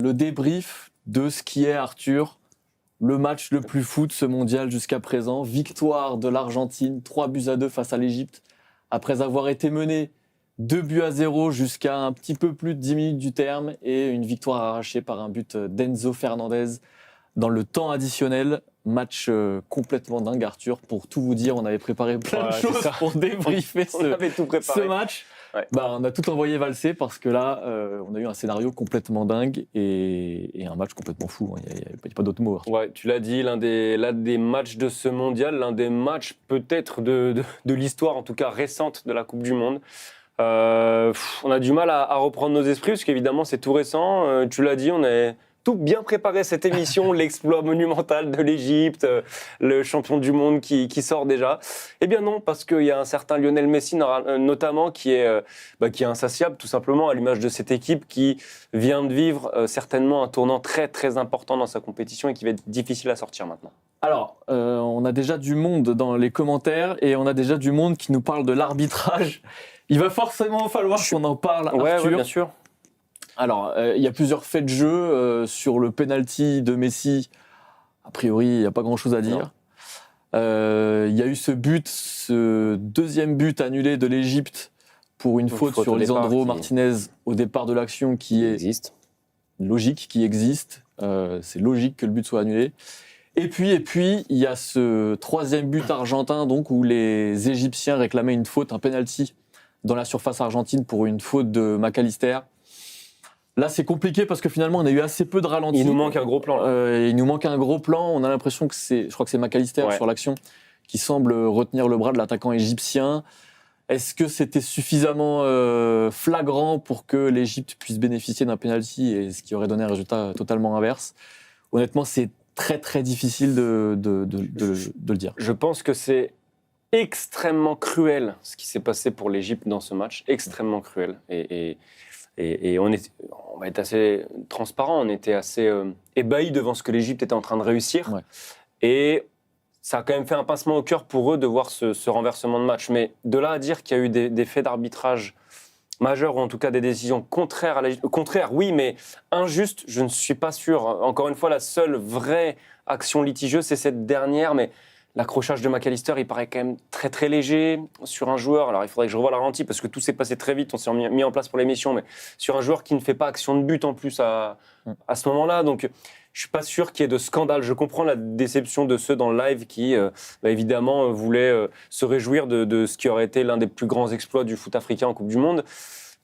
Le débrief de ce qui est, Arthur, le match le plus fou de ce mondial jusqu'à présent. Victoire de l'Argentine, 3-2 face à l'Égypte, après avoir été menée 2-0 jusqu'à un petit peu plus de 10 minutes du terme, et une victoire arrachée par un but d'Enzo Fernandez dans le temps additionnel. Match complètement dingue, Arthur. Pour tout vous dire, on avait préparé plein de choses pour débriefer ce match. Ouais. On a tout envoyé valser parce que là, on a eu un scénario complètement dingue et un match complètement fou. Il n'y a pas d'autre mot, Arthur. Ouais, tu l'as dit, l'un des matchs de ce mondial, l'un des matchs peut-être de l'histoire, en tout cas récente, de la Coupe du Monde. On a du mal à reprendre nos esprits parce qu'évidemment c'est tout récent. Tu l'as dit, on est tout bien préparé cette émission, l'exploit monumental de l'Égypte, le champion du monde qui sort déjà. Eh bien non, parce qu'il y a un certain Lionel Messi notamment qui est insatiable tout simplement, à l'image de cette équipe qui vient de vivre certainement un tournant très très important dans sa compétition et qui va être difficile à sortir maintenant. Alors, on a déjà du monde dans les commentaires et on a déjà du monde qui nous parle de l'arbitrage. Il va forcément falloir qu'on en parle, Arthur. Ouais, bien sûr. Alors, il y a plusieurs faits de jeu sur le penalty de Messi. A priori, il n'y a pas grand-chose à dire. Il y a eu ce deuxième but annulé de l'Égypte pour une faute sur Lisandro Martinez au départ de l'action qui existe. C'est logique que le but soit annulé. Et puis, il y a ce troisième but argentin, donc, où les Égyptiens réclamaient une faute, un penalty dans la surface argentine pour une faute de McAllister. Là, c'est compliqué parce que finalement, on a eu assez peu de ralentis. Il nous manque un gros plan. On a l'impression que je crois que c'est McAllister sur l'action qui semble retenir le bras de l'attaquant égyptien. Est-ce que c'était suffisamment flagrant pour que l'Égypte puisse bénéficier d'un penalty, et ce qui aurait donné un résultat totalement inverse? Honnêtement, c'est très très difficile de le dire. Je pense que c'est extrêmement cruel ce qui s'est passé pour l'Égypte dans ce match, extrêmement cruel. Et on va être assez transparent, on était assez ébahis devant ce que l'Égypte était en train de réussir. Ouais. Et ça a quand même fait un pincement au cœur pour eux de voir ce renversement de match. Mais de là à dire qu'il y a eu des faits d'arbitrage majeurs, ou en tout cas des décisions contraires à l'Égypte, oui, mais injustes, je ne suis pas sûr. Encore une fois, la seule vraie action litigieuse, c'est cette dernière, mais l'accrochage de McAllister, il paraît quand même très très léger sur un joueur. Alors il faudrait que je revoie la ralenti parce que tout s'est passé très vite, on s'est mis en place pour l'émission, mais sur un joueur qui ne fait pas action de but en plus à ce moment-là. Donc je suis pas sûr qu'il y ait de scandale. Je comprends la déception de ceux dans le live qui évidemment voulaient se réjouir de ce qui aurait été l'un des plus grands exploits du foot africain en Coupe du Monde.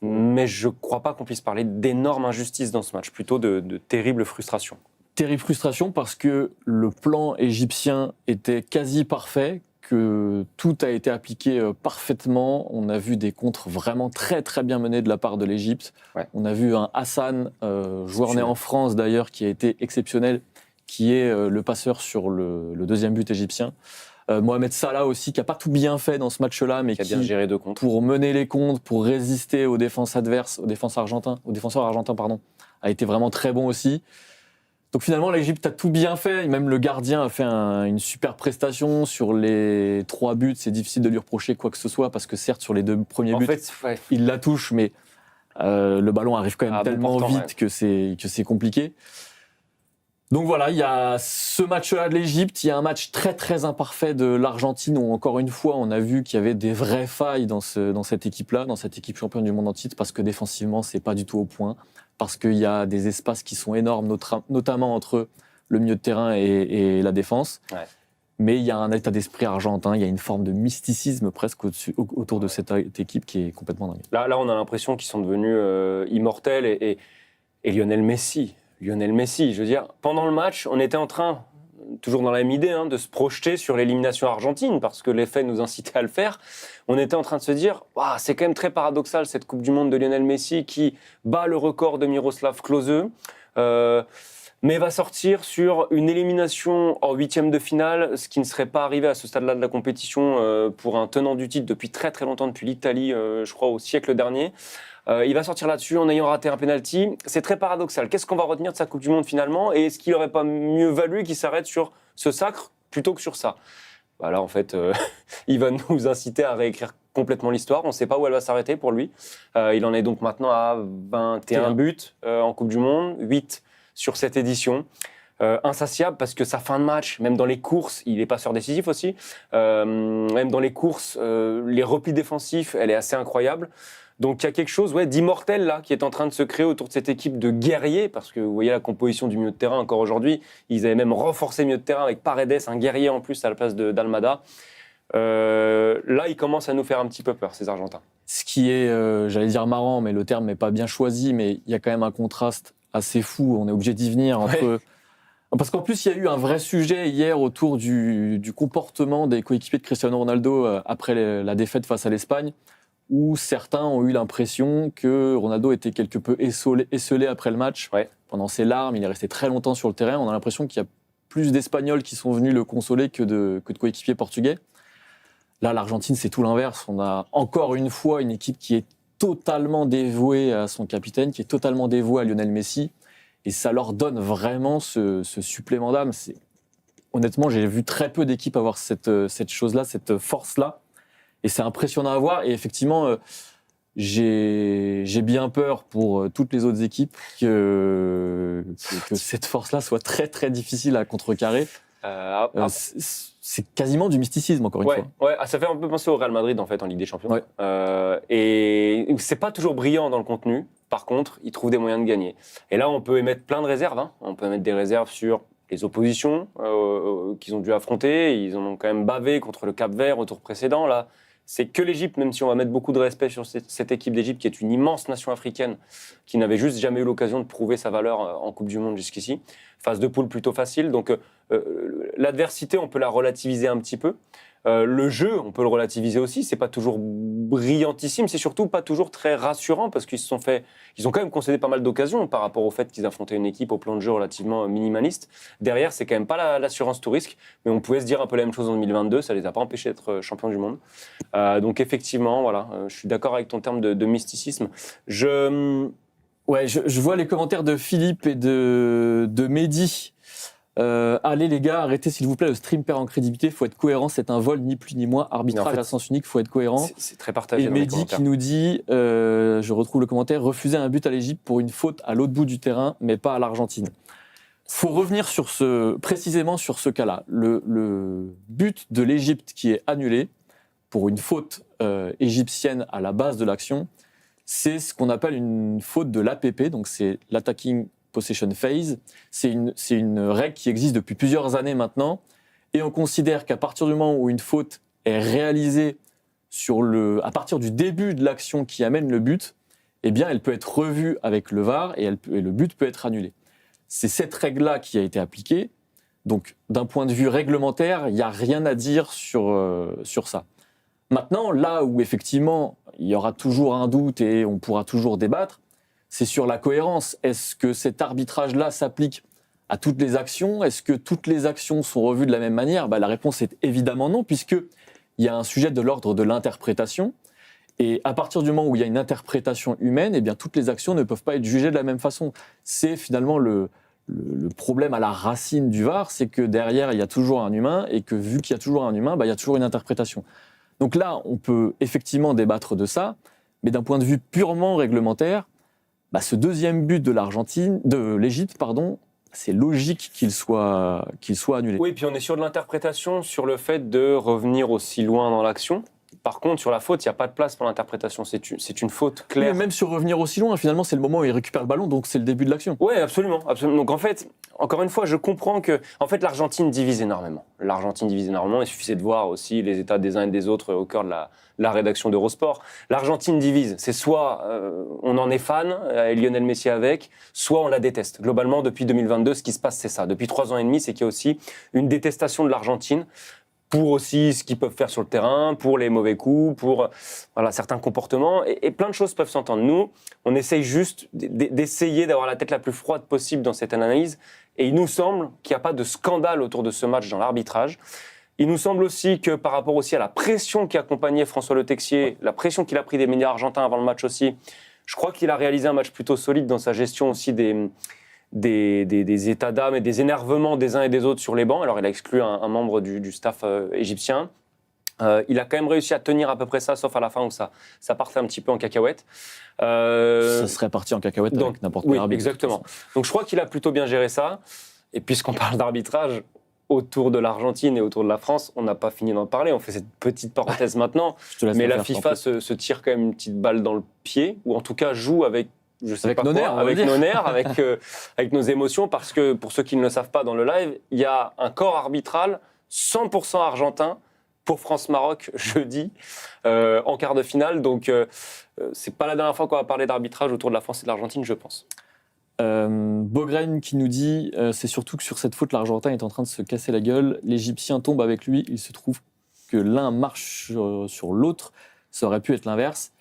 Mais je crois pas qu'on puisse parler d'énormes injustices dans ce match, plutôt de terribles frustrations. Terrible frustration parce que le plan égyptien était quasi parfait, que tout a été appliqué parfaitement. On a vu des contres vraiment très très bien menés de la part de l'Égypte. Ouais. On a vu un Hassan, joueur né en France d'ailleurs, qui a été exceptionnel, qui est le passeur sur le deuxième but égyptien. Mohamed Salah aussi, qui n'a pas tout bien fait dans ce match-là, mais qui a bien géré deux contres. Pour mener les contres, pour résister aux défenses adverses, aux défenseurs argentins, a été vraiment très bon aussi. Donc finalement, l'Égypte a tout bien fait. Même le gardien a fait une super prestation sur les 3 buts. C'est difficile de lui reprocher quoi que ce soit parce que certes, sur les 2 premiers buts, il la touche, mais le ballon arrive quand même tellement vite que c'est compliqué. Donc voilà, il y a ce match-là de l'Égypte. Il y a un match très très imparfait de l'Argentine où encore une fois, on a vu qu'il y avait des vraies failles dans cette équipe-là, dans cette équipe championne du monde en titre, parce que défensivement, c'est pas du tout au point. Parce qu'il y a des espaces qui sont énormes, notamment entre le milieu de terrain et la défense. Ouais. Mais il y a un état d'esprit argentin, il y a une forme de mysticisme presque autour de cette équipe qui est complètement dingue. Là on a l'impression qu'ils sont devenus immortels et Lionel Messi, je veux dire, pendant le match, on était en train, toujours dans la même idée, de se projeter sur l'élimination argentine, parce que les faits nous incitaient à le faire. On était en train de se dire, c'est quand même très paradoxal cette Coupe du Monde de Lionel Messi qui bat le record de Miroslav Klose, mais va sortir sur une élimination en 8e de finale, ce qui ne serait pas arrivé à ce stade-là de la compétition pour un tenant du titre depuis très très longtemps, depuis l'Italie, je crois, au siècle dernier. Il va sortir là-dessus en ayant raté un penalty. C'est très paradoxal. Qu'est-ce qu'on va retenir de sa Coupe du Monde finalement ? Et est-ce qu'il n'aurait pas mieux valu qu'il s'arrête sur ce sacre plutôt que sur ça ? Là, en fait, il va nous inciter à réécrire complètement l'histoire. On ne sait pas où elle va s'arrêter pour lui. Il en est donc maintenant à 21 buts en Coupe du Monde, 8 sur cette édition. Insatiable parce que sa fin de match, même dans les courses, il est passeur décisif aussi, même dans les courses, les replis défensifs, elle est assez incroyable. Donc il y a quelque chose d'immortel là qui est en train de se créer autour de cette équipe de guerriers, parce que vous voyez la composition du milieu de terrain encore aujourd'hui, ils avaient même renforcé le milieu de terrain avec Paredes, un guerrier en plus à la place d'Almada. Là, ils commencent à nous faire un petit peu peur, ces Argentins. Ce qui est, j'allais dire marrant, mais le terme n'est pas bien choisi, mais il y a quand même un contraste assez fou, on est obligé d'y venir entre... Parce qu'en plus, il y a eu un vrai sujet hier autour du comportement des coéquipiers de Cristiano Ronaldo après la défaite face à l'Espagne, où certains ont eu l'impression que Ronaldo était quelque peu esselé après le match. Pendant ses larmes, il est resté très longtemps sur le terrain. On a l'impression qu'il y a plus d'Espagnols qui sont venus le consoler que de coéquipiers portugais. Là, l'Argentine, c'est tout l'inverse. On a encore une fois une équipe qui est totalement dévouée à son capitaine, qui est totalement dévouée à Lionel Messi. Et ça leur donne vraiment ce supplément d'âme. Honnêtement, j'ai vu très peu d'équipes avoir cette chose-là, cette force-là. Et c'est impressionnant à voir. Et effectivement, j'ai bien peur pour toutes les autres équipes que cette force-là soit très, très difficile à contrecarrer. C'est quasiment du mysticisme, encore une fois. Ouais, ça fait un peu penser au Real Madrid, en fait, en Ligue des Champions. Et c'est pas toujours brillant dans le contenu. Par contre, ils trouvent des moyens de gagner. Et là, on peut émettre plein de réserves. On peut émettre des réserves sur les oppositions qu'ils ont dû affronter. Ils en ont quand même bavé contre le Cap-Vert au tour précédent. Là, c'est que l'Égypte, même si on va mettre beaucoup de respect sur cette équipe d'Égypte, qui est une immense nation africaine, qui n'avait juste jamais eu l'occasion de prouver sa valeur en Coupe du Monde jusqu'ici. Phase de poule plutôt facile. Donc, l'adversité, on peut la relativiser un petit peu. Le jeu, on peut le relativiser aussi. C'est pas toujours brillantissime, c'est surtout pas toujours très rassurant parce qu'ils ont quand même concédé pas mal d'occasions par rapport au fait qu'ils affrontaient une équipe au plan de jeu relativement minimaliste. Derrière, c'est quand même pas l'assurance tout risque, mais on pouvait se dire un peu la même chose en 2022. Ça les a pas empêchés d'être champions du monde. Donc effectivement, voilà, je suis d'accord avec ton terme de mysticisme. Je vois les commentaires de Philippe et de Mehdi. Allez les gars, arrêtez s'il vous plaît, le stream perd en crédibilité, faut être cohérent, c'est un vol ni plus ni moins, arbitrage à sens unique, faut être cohérent. C'est très partagé. Et Mehdi qui nous dit, je retrouve le commentaire, refuser un but à l'Égypte pour une faute à l'autre bout du terrain, mais pas à l'Argentine. Faut revenir précisément sur ce cas-là. Le but de l'Égypte qui est annulé pour une faute égyptienne à la base de l'action, c'est ce qu'on appelle une faute de l'APP, donc c'est l'attacking possession phase. C'est une règle qui existe depuis plusieurs années maintenant, et on considère qu'à partir du moment où une faute est réalisée à partir du début de l'action qui amène le but, eh bien, elle peut être revue avec le VAR et le but peut être annulé. C'est cette règle-là qui a été appliquée. Donc, d'un point de vue réglementaire, il n'y a rien à dire sur ça. Maintenant, là où effectivement, il y aura toujours un doute et on pourra toujours débattre, c'est sur la cohérence. Est-ce que cet arbitrage-là s'applique à toutes les actions ? Est-ce que toutes les actions sont revues de la même manière ? La réponse est évidemment non, puisqu'il y a un sujet de l'ordre de l'interprétation. Et à partir du moment où il y a une interprétation humaine, eh bien, toutes les actions ne peuvent pas être jugées de la même façon. C'est finalement le problème à la racine du VAR, c'est que derrière, il y a toujours un humain, et que vu qu'il y a toujours un humain, il y a toujours une interprétation. Donc là, on peut effectivement débattre de ça, mais d'un point de vue purement réglementaire, ce deuxième but de l'Égypte, c'est logique qu'il soit annulé. Oui, puis on est sur de l'interprétation, sur le fait de revenir aussi loin dans l'action. Par contre, sur la faute, il n'y a pas de place pour l'interprétation. C'est une faute claire. Oui, même sur revenir aussi loin, finalement, c'est le moment où il récupère le ballon, donc c'est le début de l'action. Oui, absolument. Donc en fait, encore une fois, je comprends que l'Argentine divise énormément. Il suffisait de voir aussi les états des uns et des autres au cœur de la rédaction d'Eurosport. L'Argentine divise. C'est soit on en est fan, et Lionel Messi avec, soit on la déteste. Globalement, depuis 2022, ce qui se passe, c'est ça. Depuis 3 ans et demi, c'est qu'il y a aussi une détestation de l'Argentine pour aussi ce qu'ils peuvent faire sur le terrain, pour les mauvais coups, pour certains comportements. Et plein de choses peuvent s'entendre. Nous, on essaye juste d'essayer d'avoir la tête la plus froide possible dans cette analyse. Et il nous semble qu'il n'y a pas de scandale autour de ce match dans l'arbitrage. Il nous semble aussi que par rapport aussi à la pression qui accompagnait François Le Texier, la pression qu'il a pris des médias argentins avant le match aussi, je crois qu'il a réalisé un match plutôt solide dans sa gestion aussi des états d'âme et des énervements des uns et des autres sur les bancs. Alors, il a exclu un membre du staff égyptien. Il a quand même réussi à tenir à peu près ça, sauf à la fin où ça partait un petit peu en cacahuète. Ça serait parti en cacahuète avec n'importe quel Oui, arbitre. exactement. Donc je crois qu'il a plutôt bien géré ça. Et puisqu'on parle d'arbitrage, autour de l'Argentine et autour de la France, on n'a pas fini d'en parler. On fait cette petite parenthèse maintenant. Je te laisse Mais le la faire, FIFA se tire quand même une petite balle dans le pied, ou en tout cas joue avec, je sais Avec pas nos quoi, nerfs, on va avec dire. nos nerfs, avec nos émotions, parce que pour ceux qui ne le savent pas dans le live, il y a un corps arbitral 100% argentin pour France-Maroc jeudi en quart de finale. Donc c'est pas la dernière fois qu'on va parler d'arbitrage autour de la France et de l'Argentine, je pense. Bogren qui nous dit c'est surtout que sur cette faute, l'Argentin est en train de se casser la gueule. L'Égyptien tombe avec lui. Il se trouve que l'un marche sur l'autre. Ça aurait pu être l'inverse.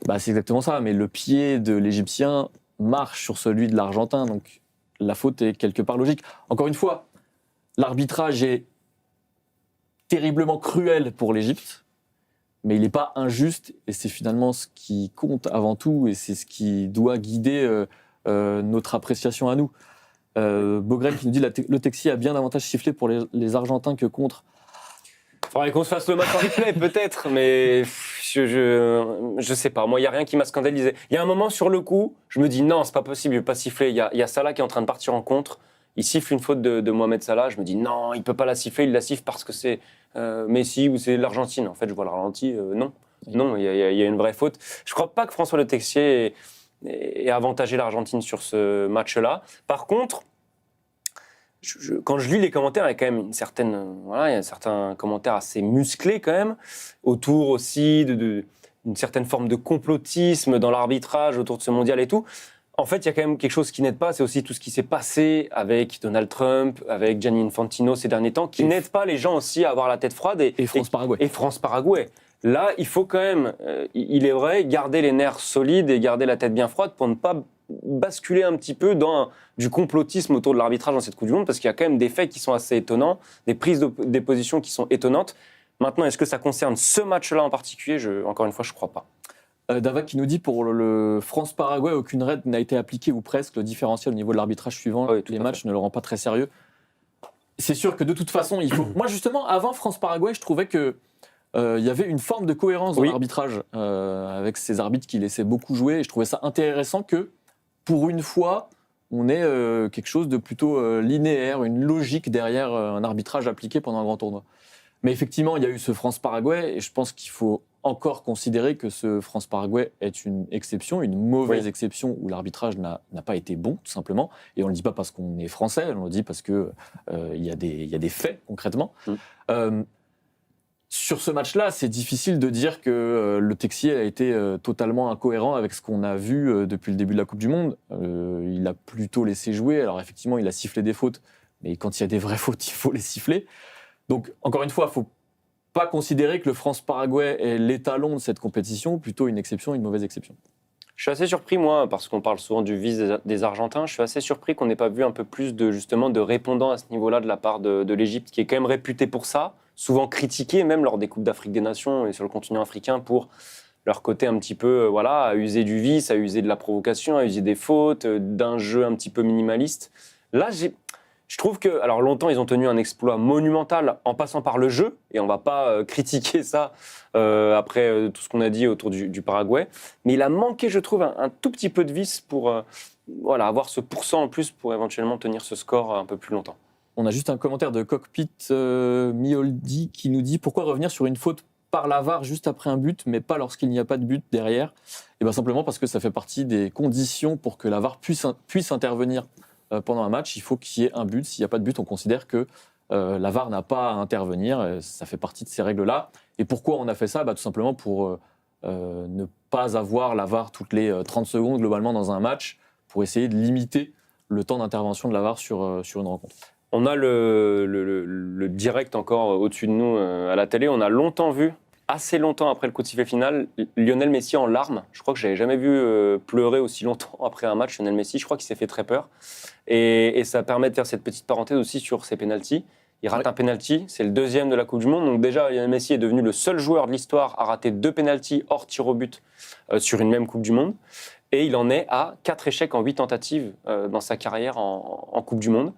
Bah, c'est exactement ça. Mais le pied de l'Égyptien marche sur celui de l'Argentin. Donc la faute est quelque part logique. Encore une fois, l'arbitrage est terriblement cruel pour l'Égypte. Mais il n'est pas injuste. Et c'est finalement ce qui compte avant tout. Et c'est ce qui doit guider notre appréciation à nous. Bogren qui nous dit le Texier a bien davantage sifflé pour les Argentins que contre. Il faudrait qu'on se fasse le match en replay, peut-être, mais je sais pas. Moi, il n'y a rien qui m'a scandalisé. Il y a un moment, sur le coup, je me dis non, c'est pas possible, il ne peut pas siffler. Il y a Salah qui est en train de partir en contre. Il siffle une faute de Mohamed Salah. Je me dis non, il ne peut pas la siffler. Il la siffle parce que c'est Messi ou c'est l'Argentine. En fait, je vois le ralenti. Non, non, il y a une vraie faute. Je ne crois pas que François Le Texier ait avantagé l'Argentine sur ce match-là. Par contre, quand je lis les commentaires, il y a quand même il y a certains commentaires assez musclés quand même, autour aussi d'une certaine forme de complotisme dans l'arbitrage autour de ce mondial et tout. En fait, il y a quand même quelque chose qui n'aide pas, c'est aussi tout ce qui s'est passé avec Donald Trump, avec Gianni Infantino ces derniers temps, qui n'aide pas les gens aussi à avoir la tête froide. Et France-Paraguay. Et France-Paraguay. Là, il faut quand même, il est vrai, garder les nerfs solides et garder la tête bien froide pour ne pas basculer un petit peu dans du complotisme autour de l'arbitrage dans cette Coupe du Monde, parce qu'il y a quand même des faits qui sont assez étonnants, des prises des positions qui sont étonnantes. Maintenant, est-ce que ça concerne ce match-là en particulier ? Encore une fois, je ne crois pas. Dava qui nous dit pour le France-Paraguay, aucune règle n'a été appliquée ou presque. Le différentiel au niveau de l'arbitrage suivant les matchs ne le rend pas très sérieux. C'est sûr que de toute façon, il faut. Moi, justement, avant France-Paraguay, je trouvais que il y avait une forme de cohérence dans l'arbitrage avec ces arbitres qui laissaient beaucoup jouer. Et je trouvais ça intéressant que, pour une fois, on ait quelque chose de plutôt linéaire, une logique derrière un arbitrage appliqué pendant un grand tournoi. Mais effectivement, il y a eu ce France-Paraguay et je pense qu'il faut encore considérer que ce France-Paraguay est une exception, une mauvaise exception où l'arbitrage n'a pas été bon, tout simplement. Et on ne le dit pas parce qu'on est français, on le dit parce qu'il y a des faits, concrètement. Sur ce match-là, c'est difficile de dire que le Texier a été totalement incohérent avec ce qu'on a vu depuis le début de la Coupe du Monde. Il a plutôt laissé jouer. Alors effectivement, il a sifflé des fautes, mais quand il y a des vraies fautes, il faut les siffler. Donc, encore une fois, il ne faut pas considérer que le France-Paraguay est l'étalon de cette compétition, plutôt une exception, une mauvaise exception. Je suis assez surpris, moi, parce qu'on parle souvent du vice des Argentins, je suis assez surpris qu'on n'ait pas vu un peu plus de répondants à ce niveau-là de la part de l'Égypte, qui est quand même réputée pour ça, souvent critiquée même lors des Coupes d'Afrique des Nations et sur le continent africain pour leur côté un petit peu, à user du vice, à user de la provocation, à user des fautes, d'un jeu un petit peu minimaliste. Là, je trouve que, alors longtemps, ils ont tenu un exploit monumental en passant par le jeu, et on ne va pas critiquer ça après tout ce qu'on a dit autour du Paraguay, mais il a manqué, je trouve, un tout petit peu de vice pour avoir ce pourcent en plus pour éventuellement tenir ce score un peu plus longtemps. On a juste un commentaire de Cockpit Mioldi qui nous dit « Pourquoi revenir sur une faute par la VAR juste après un but, mais pas lorsqu'il n'y a pas de but derrière ?» Et bien simplement parce que ça fait partie des conditions pour que la VAR puisse intervenir pendant un match. Il faut qu'il y ait un but. S'il n'y a pas de but, on considère que la VAR n'a pas à intervenir. Ça fait partie de ces règles-là. Et pourquoi on a fait ça ? Tout simplement pour ne pas avoir la VAR toutes les 30 secondes globalement dans un match, pour essayer de limiter le temps d'intervention de la VAR sur une rencontre. On a le direct encore au-dessus de nous à la télé. On a longtemps vu, assez longtemps après le coup de sifflet final, Lionel Messi en larmes. Je crois que je n'avais jamais vu pleurer aussi longtemps après un match Lionel Messi. Je crois qu'il s'est fait très peur. Et ça permet de faire cette petite parenthèse aussi sur ses pénaltys. Il rate un pénalty, c'est le deuxième de la Coupe du Monde. Donc déjà, Lionel Messi est devenu le seul joueur de l'histoire à rater 2 pénaltys hors tir au but sur une même Coupe du Monde. Et il en est à 4 échecs en 8 tentatives dans sa carrière en Coupe du Monde.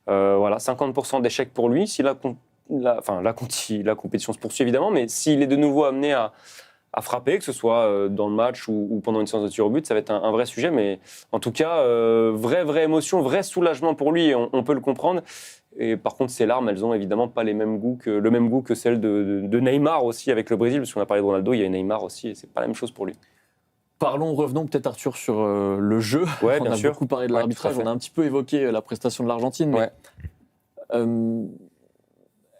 50% d'échecs pour lui. S'il a la compétition se poursuit évidemment, mais s'il est de nouveau amené à frapper, que ce soit dans le match ou pendant une séance de tir au but, ça va être un vrai sujet. Mais en tout cas, vraie émotion, vrai soulagement pour lui, on peut le comprendre. Et par contre, ces larmes, elles n'ont évidemment pas le même goût que celles de Neymar aussi avec le Brésil, parce qu'on a parlé de Ronaldo, il y a Neymar aussi, et c'est pas la même chose pour lui. Revenons peut-être Arthur sur le jeu. Ouais, on bien a sûr. beaucoup parlé de l'arbitrage, on a un petit peu évoqué la prestation de l'Argentine. Mais,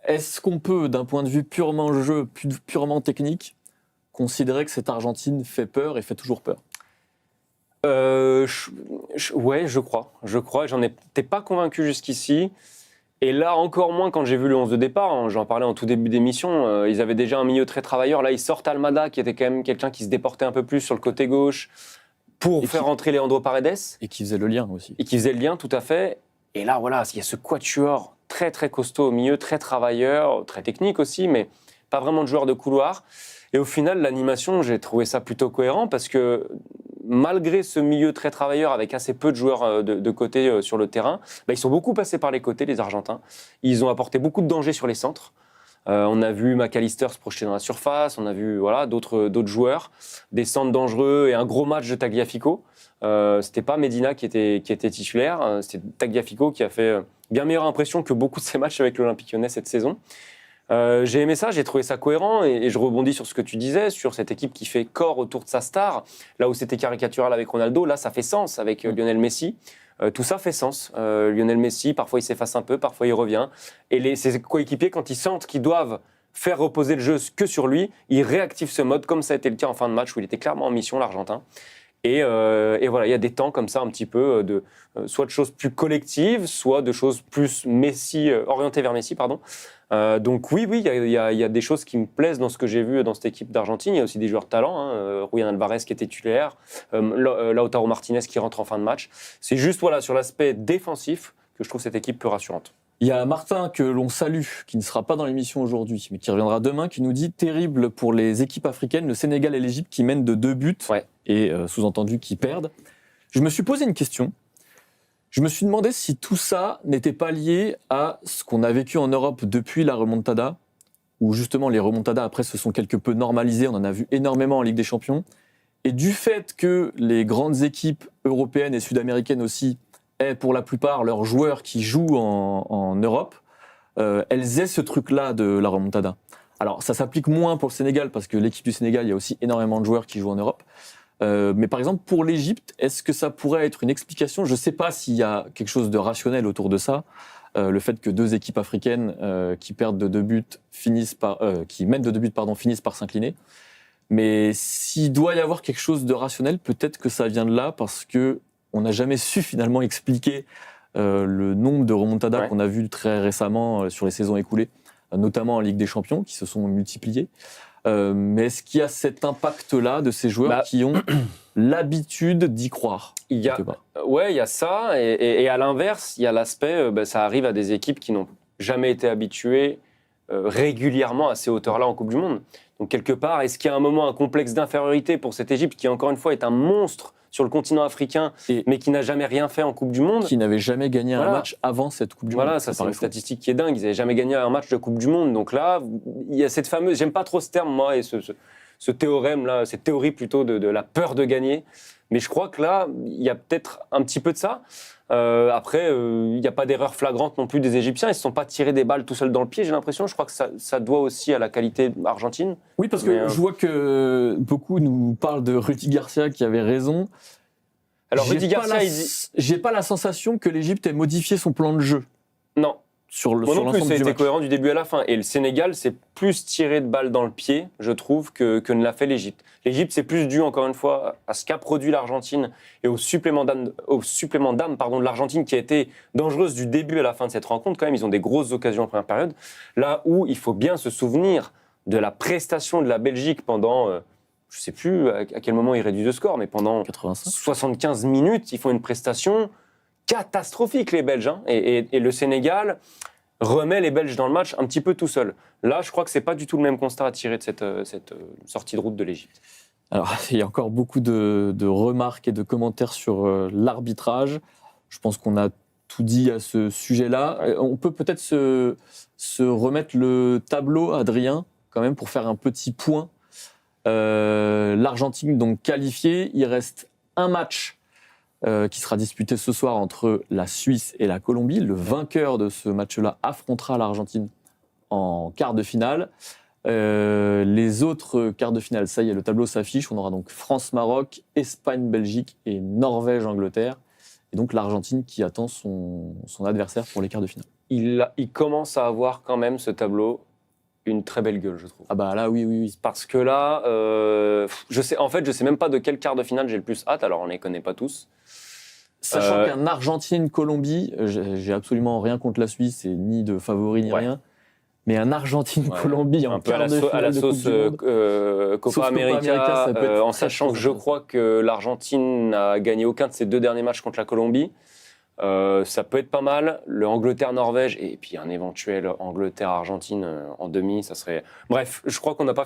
est-ce qu'on peut, d'un point de vue purement jeu, purement technique, considérer que cette Argentine fait peur et fait toujours peur? Ouais, je crois. J'en étais pas convaincu jusqu'ici. Et là, encore moins quand j'ai vu le 11 de départ. Hein, j'en parlais en tout début d'émission. Ils avaient déjà un milieu très travailleur. Là, ils sortent Almada, qui était quand même quelqu'un qui se déportait un peu plus sur le côté gauche pour faire rentrer Leandro Paredes. Et qui faisait le lien aussi. Et qui faisait le lien, tout à fait. Et là, voilà, il y a ce quatuor très, très costaud au milieu, très travailleur, très technique aussi, mais pas vraiment de joueur de couloir. Et au final, l'animation, j'ai trouvé ça plutôt cohérent parce que malgré ce milieu très travailleur avec assez peu de joueurs de côté sur le terrain, ils sont beaucoup passés par les côtés, les Argentins. Ils ont apporté beaucoup de danger sur les centres. On a vu McAllister se projeter dans la surface, on a vu d'autres joueurs, des centres dangereux et un gros match de Tagliafico. C'était pas Medina qui était titulaire, c'était Tagliafico qui a fait bien meilleure impression que beaucoup de ses matchs avec l'Olympique Lyonnais cette saison. J'ai aimé ça, j'ai trouvé ça cohérent et je rebondis sur ce que tu disais, sur cette équipe qui fait corps autour de sa star. Là où c'était caricatural avec Ronaldo, là ça fait sens avec Lionel Messi. Tout ça fait sens. Lionel Messi, parfois il s'efface un peu, parfois il revient. Et ses coéquipiers, quand ils sentent qu'ils doivent faire reposer le jeu que sur lui, ils réactivent ce mode, comme ça a été le cas en fin de match où il était clairement en mission, l'Argentin. Et voilà, il y a des temps comme ça un petit peu soit de choses plus collectives, soit de choses plus orientées vers Messi, pardon. Donc oui, il y a des choses qui me plaisent dans ce que j'ai vu dans cette équipe d'Argentine. Il y a aussi des joueurs de talent, Julián Alvarez qui est titulaire, Lautaro Martinez qui rentre en fin de match. C'est juste sur l'aspect défensif que je trouve cette équipe peu rassurante. Il y a Martin que l'on salue, qui ne sera pas dans l'émission aujourd'hui, mais qui reviendra demain, qui nous dit « Terrible pour les équipes africaines, le Sénégal et l'Égypte qui mènent de 2 buts et sous-entendu qui perdent ». Je me suis posé une question. Je me suis demandé si tout ça n'était pas lié à ce qu'on a vécu en Europe depuis la remontada, où justement les remontadas après se sont quelque peu normalisées, on en a vu énormément en Ligue des Champions, et du fait que les grandes équipes européennes et sud-américaines aussi aient pour la plupart leurs joueurs qui jouent en Europe, elles aient ce truc-là de la remontada. Alors ça s'applique moins pour le Sénégal, parce que l'équipe du Sénégal, il y a aussi énormément de joueurs qui jouent en Europe. Mais par exemple, pour l'Égypte, est-ce que ça pourrait être une explication ? Je ne sais pas s'il y a quelque chose de rationnel autour de ça. Le fait que 2 équipes africaines qui perdent de 2 buts qui mènent de 2 buts, finissent par s'incliner. Mais s'il doit y avoir quelque chose de rationnel, peut-être que ça vient de là, parce que on n'a jamais su finalement expliquer le nombre de remontadas qu'on a vu très récemment sur les saisons écoulées, notamment en Ligue des Champions, qui se sont multipliés. Mais est-ce qu'il y a cet impact-là de ces joueurs qui ont l'habitude d'y croire? Il y a ça. Et à l'inverse, il y a l'aspect, ça arrive à des équipes qui n'ont jamais été habituées régulièrement à ces hauteurs-là en Coupe du Monde. Donc quelque part, est-ce qu'il y a un moment un complexe d'infériorité pour cette Égypte qui, encore une fois, est un monstre sur le continent africain, mais qui n'a jamais rien fait en Coupe du Monde. Qui n'avait jamais gagné un match avant cette Coupe du Monde. Voilà, ça c'est une statistique qui est dingue. Ils n'avaient jamais gagné un match de Coupe du Monde. Donc là, il y a cette fameuse... J'aime pas trop ce terme, moi, et ce théorème-là, cette théorie plutôt de la peur de gagner. Mais je crois que là, il y a peut-être un petit peu de ça. Après, il n'y a pas d'erreur flagrante non plus des Égyptiens. Ils ne se sont pas tirés des balles tout seuls dans le pied, j'ai l'impression. Je crois que ça doit aussi à la qualité argentine. Oui, parce que je vois que beaucoup nous parlent de Rudy Garcia qui avait raison. Alors, Rudy Garcia, j'ai pas la sensation que l'Égypte ait modifié son plan de jeu. Non. Sur Moi non plus, ça a été match. cohérent du début à la fin. Et le Sénégal, c'est plus tiré de balles dans le pied, je trouve, que ne l'a fait l'Égypte. L'Égypte, c'est plus dû, encore une fois, à ce qu'a produit l'Argentine et au supplément d'âme de l'Argentine qui a été dangereuse du début à la fin de cette rencontre. Quand même, ils ont des grosses occasions en première période. Là où il faut bien se souvenir de la prestation de la Belgique pendant, je ne sais plus à quel moment ils réduisent le score, mais pendant 75 minutes, ils font une prestation catastrophique, les Belges. Hein. Et le Sénégal remet les Belges dans le match un petit peu tout seul. Là, je crois que ce n'est pas du tout le même constat à tirer de cette sortie de route de l'Égypte. Alors, il y a encore beaucoup de remarques et de commentaires sur l'arbitrage. Je pense qu'on a tout dit à ce sujet-là. On peut peut-être se remettre le tableau, Adrien, quand même, pour faire un petit point. L'Argentine, donc qualifiée, il reste un match qui sera disputé ce soir entre la Suisse et la Colombie. Le vainqueur de ce match-là affrontera l'Argentine en quart de finale. Les autres quarts de finale, ça y est, le tableau s'affiche. On aura donc France-Maroc, Espagne-Belgique et Norvège-Angleterre. Et donc l'Argentine qui attend son adversaire pour les quarts de finale. Il commence à avoir quand même ce tableau une très belle gueule, je trouve. Ah bah là, oui. Parce que là, je sais même pas de quel quart de finale j'ai le plus hâte. Alors on les connaît pas tous. Sachant qu'un Argentine-Colombie, j'ai absolument rien contre la Suisse, et ni de favori ni rien. Mais un Argentine-Colombie en quart de finale à la sauce Copa América, en sachant que je crois que l'Argentine n'a gagné aucun de ses 2 derniers matchs contre la Colombie. Ça peut être pas mal. Le Angleterre-Norvège et puis un éventuel Angleterre-Argentine en demi, ça serait. Bref, je crois qu'on n'a pas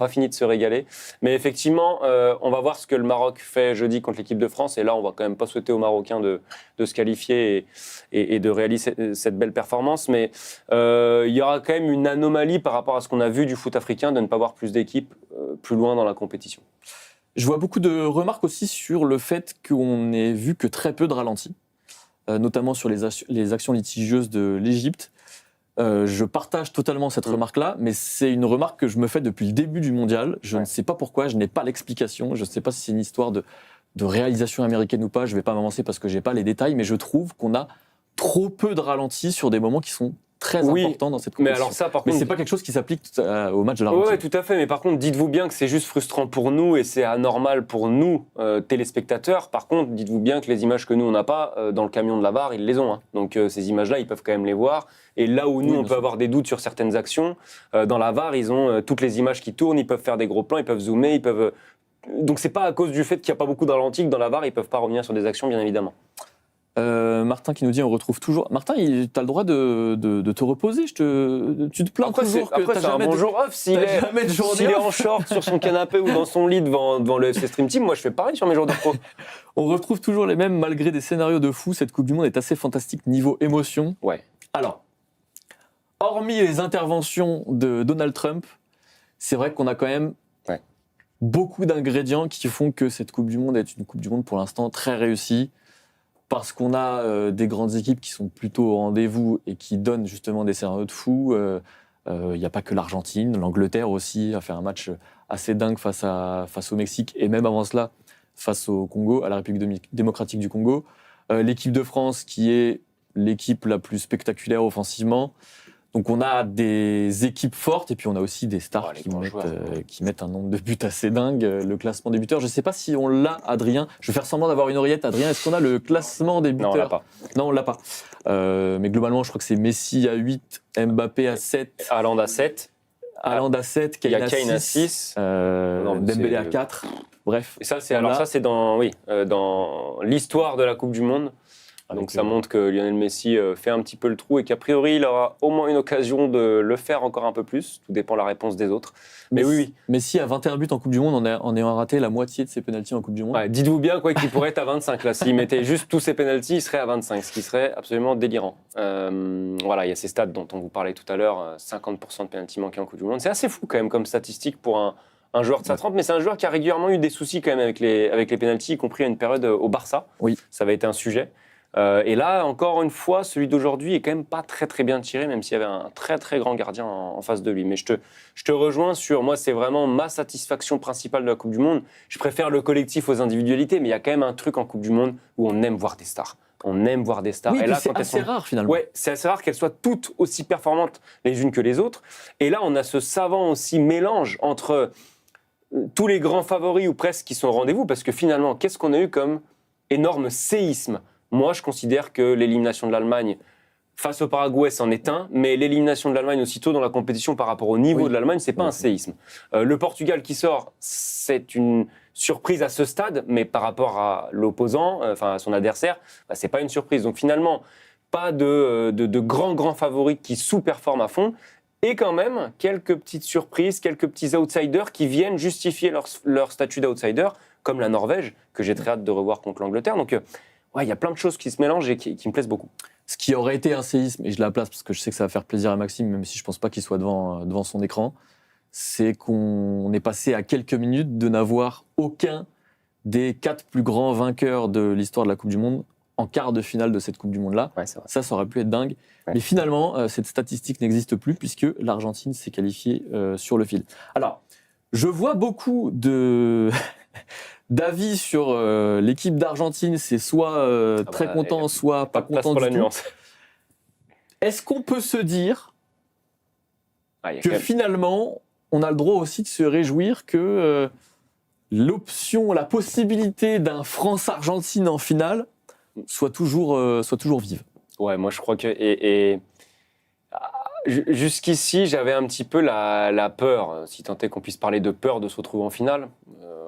fini de se régaler. Mais effectivement, on va voir ce que le Maroc fait jeudi contre l'équipe de France. Et là, on va quand même pas souhaiter aux Marocains de se qualifier et de réaliser cette belle performance. Mais il y aura quand même une anomalie par rapport à ce qu'on a vu du foot africain de ne pas voir plus d'équipes plus loin dans la compétition. Je vois beaucoup de remarques aussi sur le fait qu'on n'ait vu que très peu de ralentis. Notamment sur les actions litigieuses de l'Égypte. Je partage totalement cette remarque-là, mais c'est une remarque que je me fais depuis le début du mondial. Je ne sais pas pourquoi, je n'ai pas l'explication. Je ne sais pas si c'est une histoire de réalisation américaine ou pas. Je ne vais pas m'avancer parce que je n'ai pas les détails, mais je trouve qu'on a trop peu de ralentis sur des moments qui sont très importants dans cette compétition. Mais alors ça, par contre, c'est pas quelque chose qui s'applique au match de l'Argentine. Oui, tout à fait. Mais par contre, dites-vous bien que c'est juste frustrant pour nous et c'est anormal pour nous, téléspectateurs. Par contre, dites-vous bien que les images que nous, on n'a pas, dans le camion de la VAR, ils les ont. Hein. Donc ces images-là, ils peuvent quand même les voir. Et là où nous, on peut avoir des doutes sur certaines actions, dans la VAR, ils ont toutes les images qui tournent, ils peuvent faire des gros plans, ils peuvent zoomer, ils peuvent... Donc c'est pas à cause du fait qu'il n'y a pas beaucoup de ralentis que dans la VAR, ils peuvent pas revenir sur des actions, bien évidemment. Martin qui nous dit on retrouve toujours. Martin, tu as le droit de te reposer. Tu te plains toujours que c'est un bon jour off. S'il est en short sur son canapé ou dans son lit devant le FC Stream Team, moi je fais pareil sur mes jours de pro. On retrouve toujours les mêmes malgré des scénarios de fou. Cette Coupe du Monde est assez fantastique niveau émotion. Ouais. Alors, hormis les interventions de Donald Trump, c'est vrai qu'on a quand même beaucoup d'ingrédients qui font que cette Coupe du Monde est une Coupe du Monde pour l'instant très réussie. Parce qu'on a des grandes équipes qui sont plutôt au rendez-vous et qui donnent justement des scénarios de fou. Il n'y a pas que l'Argentine, l'Angleterre aussi a fait un match assez dingue face au Mexique et même avant cela face au Congo, à la République démocratique du Congo. L'équipe de France qui est l'équipe la plus spectaculaire offensivement. Donc on a des équipes fortes et puis on a aussi des stars qui mettent un nombre de buts assez dingue. Le classement des buteurs, je ne sais pas si on l'a, Adrien. Je vais faire semblant d'avoir une oreillette. Adrien, est-ce qu'on a le classement des buteurs ? Non, on l'a pas. Non, on l'a pas. Mais globalement, je crois que c'est Messi à 8, Mbappé à 7. Haaland à 7. Haaland à 7, Kane à 6. Dembélé à 4. Bref. Et ça, c'est dans l'histoire de la Coupe du Monde. Donc ça montre que Lionel Messi fait un petit peu le trou et qu'a priori, il aura au moins une occasion de le faire encore un peu plus. Tout dépend de la réponse des autres. Mais oui. Messi a 21 buts en Coupe du Monde en ayant raté la moitié de ses pénaltys en Coupe du Monde. Ouais, dites-vous bien qu'il pourrait être à 25 là. S'il mettait juste tous ses pénaltys, il serait à 25, ce qui serait absolument délirant. Voilà, il y a ces stats dont on vous parlait tout à l'heure, 50% de pénaltys manqués en Coupe du Monde. C'est assez fou quand même comme statistique pour un joueur de sa trempe, mais c'est un joueur qui a régulièrement eu des soucis quand même avec les pénaltys, y compris à une période au Barça. Oui. Ça avait été un sujet. Et là, encore une fois, celui d'aujourd'hui est quand même pas très très bien tiré, même s'il y avait un très très grand gardien en face de lui. Mais je te rejoins sur, moi, c'est vraiment ma satisfaction principale de la Coupe du Monde. Je préfère le collectif aux individualités, mais il y a quand même un truc en Coupe du Monde où on aime voir des stars. On aime voir des stars. Oui, et là, c'est assez rare finalement. Ouais, c'est assez rare qu'elles soient toutes aussi performantes les unes que les autres. Et là, on a ce savant aussi mélange entre tous les grands favoris ou presque qui sont au rendez-vous, parce que finalement, qu'est-ce qu'on a eu comme énorme séisme ? Moi, je considère que l'élimination de l'Allemagne face au Paraguay, c'en est un, mais l'élimination de l'Allemagne aussitôt dans la compétition par rapport au niveau de l'Allemagne, c'est pas un séisme. Le Portugal qui sort, c'est une surprise à ce stade, mais par rapport à l'opposant, à son adversaire, c'est pas une surprise. Donc finalement, pas de grands favoris qui sous-performent à fond, et quand même quelques petites surprises, quelques petits outsiders qui viennent justifier leur statut d'outsider, comme la Norvège, que j'ai très hâte de revoir contre l'Angleterre. Donc Ouais, il y a plein de choses qui se mélangent et qui me plaisent beaucoup. Ce qui aurait été un séisme, et je la place parce que je sais que ça va faire plaisir à Maxime, même si je pense pas qu'il soit devant son écran, c'est qu'on est passé à quelques minutes de n'avoir aucun des 4 plus grands vainqueurs de l'histoire de la Coupe du Monde en quart de finale de cette Coupe du Monde-là. Ouais, c'est vrai. Ça aurait pu être dingue. Ouais. Mais finalement, cette statistique n'existe plus puisque l'Argentine s'est qualifiée sur le fil. Alors, je vois beaucoup d'avis sur l'équipe d'Argentine, c'est soit très content, soit pas Place content pour la du tout. nuance. Est-ce qu'on peut se dire Ah, il y a que quand même- finalement, on a le droit aussi de se réjouir que l'option, la possibilité d'un France-Argentine en finale soit toujours vive? Ouais, moi je crois que. Jusqu'ici, j'avais un petit peu la peur, si tant est qu'on puisse parler de peur de se retrouver en finale.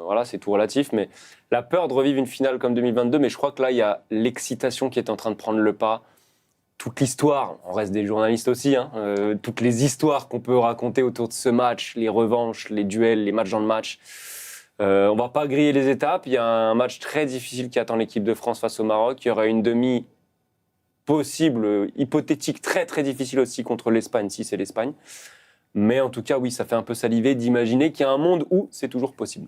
Voilà, c'est tout relatif, mais la peur de revivre une finale comme 2022. Mais je crois que là, il y a l'excitation qui est en train de prendre le pas. Toute l'histoire, on reste des journalistes aussi, hein, toutes les histoires qu'on peut raconter autour de ce match, les revanches, les duels, les matchs dans le match. On va pas griller les étapes. Il y a un match très difficile qui attend l'équipe de France face au Maroc. Il y aura une demi possible, hypothétique, très très difficile aussi contre l'Espagne, si c'est l'Espagne. Mais en tout cas, oui, ça fait un peu saliver d'imaginer qu'il y a un monde où c'est toujours possible.